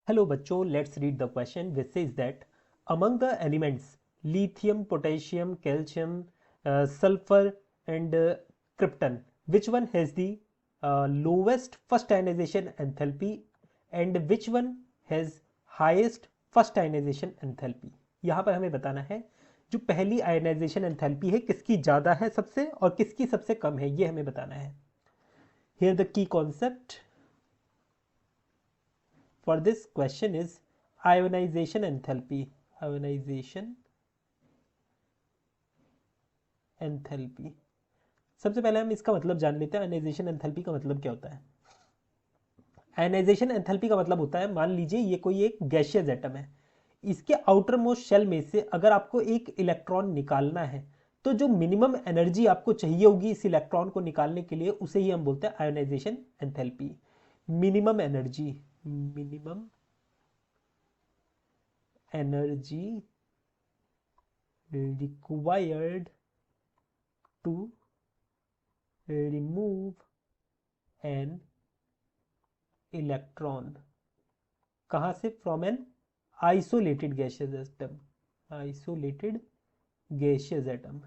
Hello बच्चों, let's read the question which says that among the elements lithium, potassium, calcium, sulfur and krypton, which one has the lowest first ionization enthalpy and which one has highest first ionization enthalpy? यहाँ पर हमें बताना है जो पहली ionization enthalpy है किसकी ज़्यादा है सबसे और किसकी सबसे कम है, ये हमें बताना है. Here the key concept for this question is ionization enthalpy. Ionization enthalpy. सबसे पहले हम इसका मतलब जान लेते हैं. आयनाइजेशन एंथैल्पी का मतलब क्या होता है? आयनाइजेशन एंथैल्पी का मतलब होता है, मान लीजिए ये कोई एक गैसियस एटम है, इसके आउटर मोस्ट शेल में से अगर आपको एक इलेक्ट्रॉन निकालना है तो जो मिनिमम एनर्जी आपको चाहिए होगी इस इलेक्ट्रॉन को निकालने के लिए उसे ही हम बोलते हैं ionisation enthalpy. Minimum energy, minimum energy required to remove an electron. कहाँ से? From an isolated gaseous atom. Isolated gaseous atom.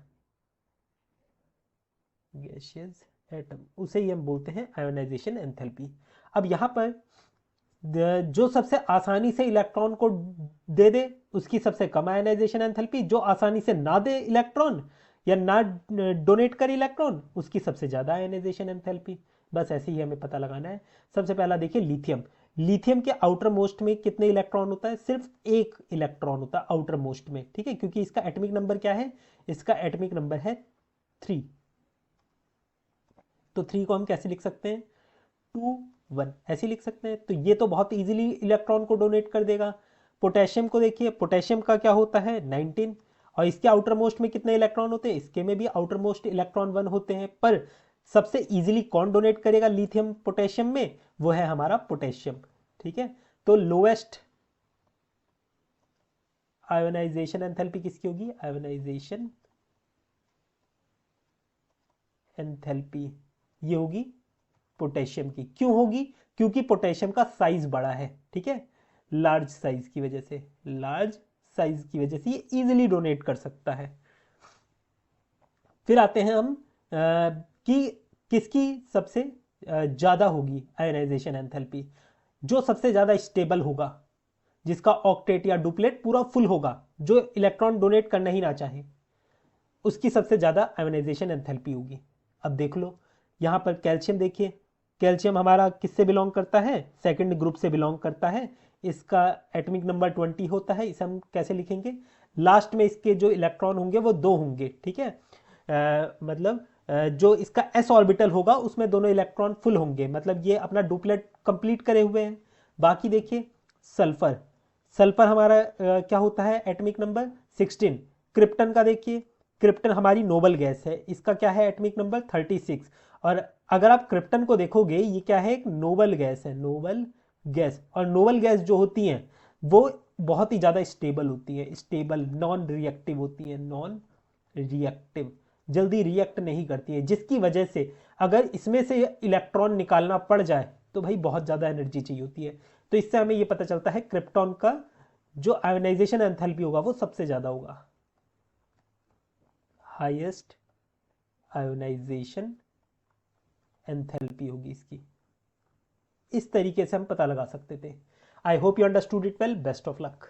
Gaseous atom उसे ही हम बोलते हैं आयोनाइजेशन एंथैल्पी. अब यहाँ पर जो सबसे आसानी से इलेक्ट्रॉन को दे दे उसकी सबसे कम आयनाइजेशन एंथैल्पी, जो आसानी से ना दे इलेक्ट्रॉन या ना डोनेट कर इलेक्ट्रॉन उसकी सबसे ज़्यादा आयनाइजेशन एंथैल्पी. बस ऐसे ही हमें पता लगाना है. सबसे पहला देखिए लिथियम. लिथियम के आउटर मोस्ट में कितने इलेक्ट्रॉन होता है? सिर्फ एक इलेक्ट्रॉन होता है आउटर मोस्ट में, ठीक है, क्योंकि इसका एटॉमिक नंबर क्या है? इसका एटॉमिक नंबर है 3. तो 3 को हम कैसे लिख सकते हैं? 2 1 ऐसे लिख सकते हैं. तो ये तो बहुत इजीली इलेक्ट्रॉन को डोनेट कर देगा. पोटेशियम को देखिए, पोटेशियम का क्या होता है? 19. और इसके आउटर मोस्ट में कितने इलेक्ट्रॉन होते हैं? इसके में भी आउटर मोस्ट इलेक्ट्रॉन 1 होते हैं. पर सबसे इजीली कौन डोनेट करेगा लिथियम पोटेशियम में? वो है हमारा पोटेशियम, ठीक है. तो लोएस्ट आयोनाइजेशन एंथैल्पी किसकी होगी? आयोनाइजेशन एंथैल्पी ये होगी पोटेशियम की. क्यों होगी? क्योंकि पोटेशियम का साइज बड़ा है, ठीक है, लार्ज साइज की वजह से. लार्ज साइज की वजह से ये इजीली डोनेट कर सकता है. फिर आते हैं हम कि किसकी सबसे ज्यादा होगी आयनाइजेशन एंथैल्पी. जो सबसे ज्यादा स्टेबल होगा, जिसका ऑक्टेट या डुप्लेट पूरा फुल होगा, जो इलेक्ट्रॉन डोनेट करना ही ना चाहे, उसकी सबसे ज्यादा आयनाइजेशन एंथैल्पी होगी. अब देख लो यहां पर कैल्शियम देखिए. कैल्शियम हमारा किससे बिलोंग करता है? सेकंड ग्रुप से बिलोंग करता है. इसका एटॉमिक नंबर 20 होता है. इसे हम कैसे लिखेंगे? लास्ट में इसके जो इलेक्ट्रॉन होंगे वो 2 होंगे, ठीक है. मतलब जो इसका s ऑर्बिटल होगा उसमें दोनों इलेक्ट्रॉन फुल होंगे, मतलब ये अपना डुप्लेट कंप्लीट करे हुए हैं. बाकी देखिए सल्फर. सल्फर हमारा क्या होता है? Atomic number 16. क्रिप्टन का देखिए, क्रिप्टन हमारी नोबल गैस है, इसका क्या है? Atomic number 36. और अगर आप क्रिप्टन को देखोगे ये क्या है? एक नोबल गैस है, नोबल गैस. और नोबल गैस जो होती हैं वो बहुत ही ज़्यादा स्टेबल होती है, स्टेबल, नॉन रिएक्टिव होती है, नॉन रिएक्टिव, जल्दी रिएक्ट नहीं करती है, जिसकी वजह से अगर इसमें से इलेक्ट्रॉन निकालना पड़ जाए तो भाई बहुत ज़्यादा एनर्जी चाहिए होती है. तो इससे हमें ये पता चलता है क्रिप्टॉन का जो आयोनाइजेशन एंथैल्पी होगा वो सबसे ज़्यादा होगा. हाईएस्ट आयोनाइजेशन एंथैल्पी होगी इसकी. इस तरीके से हम पता लगा सकते थे. I hope you understood it well. Best of luck.